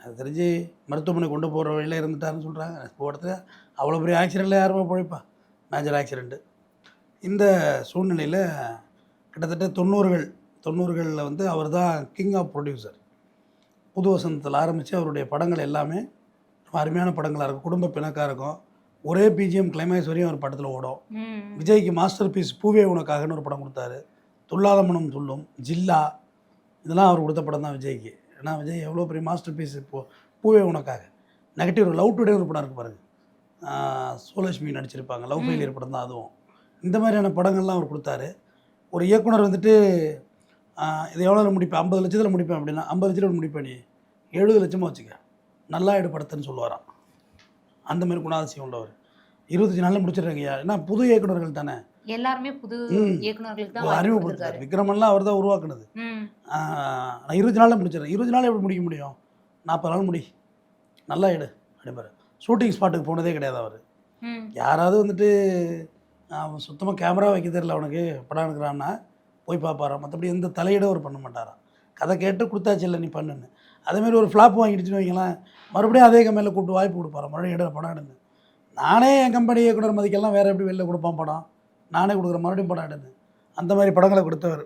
அது தெரிஞ்சு மருத்துவமனை கொண்டு போகிற வழியில் இருந்துட்டாருன்னு சொல்கிறாங்க. இப்போ இடத்துல அவ்வளோ பெரிய ஆக்சிடெண்ட்டில் யாருமே பிழைப்பா, மேஜர் ஆக்சிடெண்ட்டு. இந்த சூழ்நிலையில் கிட்டத்தட்ட 90களில் வந்து அவர் தான் கிங் ஆஃப் ப்ரொடியூசர். புது வசந்தத்தில் ஆரம்பித்து அவருடைய படங்கள் எல்லாமே அருமையான படங்களாக இருக்கும். குடும்ப பிணக்காக இருக்கும். ஒரே பிஜிஎம் கிளைமேக்ஸ் வரையும் ஒரு படத்தில் ஓடும். விஜய்க்கு மாஸ்டர் பீஸ் பூவே உனக்காகன்னு ஒரு படம் கொடுத்தாரு. துல்லாத மனம் துள்ளும், ஜில்லா, இதெல்லாம் அவர் கொடுத்த படம் தான் விஜய்க்கு. ஏன்னா விஜய் எவ்வளோ பெரிய மாஸ்டர் பீஸ் இப்போது பூவே உனக்காக. நெகட்டிவ் லவ் டுடே ஒரு படம் இருக்குது பாருங்கள், சோலட்சுமி நடிச்சிருப்பாங்க, லவ் ஃபெயிலியர் படம் தான் அதுவும். இந்த மாதிரியான படங்கள்லாம் அவர் கொடுத்தாரு. ஒரு இயக்குனர் வந்துட்டு இது எவ்வளோ முடிப்பேன், 50 லட்சத்தில் முடிப்பேன் அப்படின்னா 50 லட்சத்தில் முடிப்பேன், நீ 70 லட்சமாக வச்சுக்க, நல்லா படத்தைன்னு சொல்லுவாராம். அந்த மாதிரி குணாதிசயம் உள்ளவர். 25 நாளில் முடிச்சிடுறாங்கய்யா. ஏன்னா புது இயக்குநர்கள் தானே, எல்லாருமே புது இயக்குநர்களுக்கு தான் அறிமுகப்படுத்தார். விக்ரமெல்லாம் அவர் தான் உருவாக்குனது. நான் 20 நாளில் முடிச்சிடறேன். 20 நாள் எப்படி முடிக்க முடியும்? 40 நாள் முடி, நல்லா அப்படிம்பாரு. ஷூட்டிங் ஸ்பாட்டுக்கு போனதே கிடையாது அவர். யாராவது வந்துட்டு அவன் சுத்தமாக கேமரா வைக்க தெரியல அவனுக்கு படம் எடுக்கிறான்னா போய் பார்ப்பாராம். மற்றபடி எந்த தலையிடும் அவர் பண்ண மாட்டாராம். கதை கேட்டு கொடுத்தாச்சு இல்லை நீ பண்ணுன்னு. அதேமாதிரி ஒரு ஃப்ளாப் வாங்கிடுச்சுன்னு வைங்களேன், மறுபடியும் அதே கம்பெனியில் கூப்பிட்டு வாய்ப்பு கொடுப்பாராம், மறுபடியும் படம் எடுன்னு. நானே என் கம்பெனி இயக்குனர் மதிக்கெல்லாம் வேறு எப்படி வெளில கொடுப்பான் படம், நானே கொடுக்குறேன், மறுபடியும் படம் எடுன்னு. அந்த மாதிரி படங்களை கொடுத்தவர்.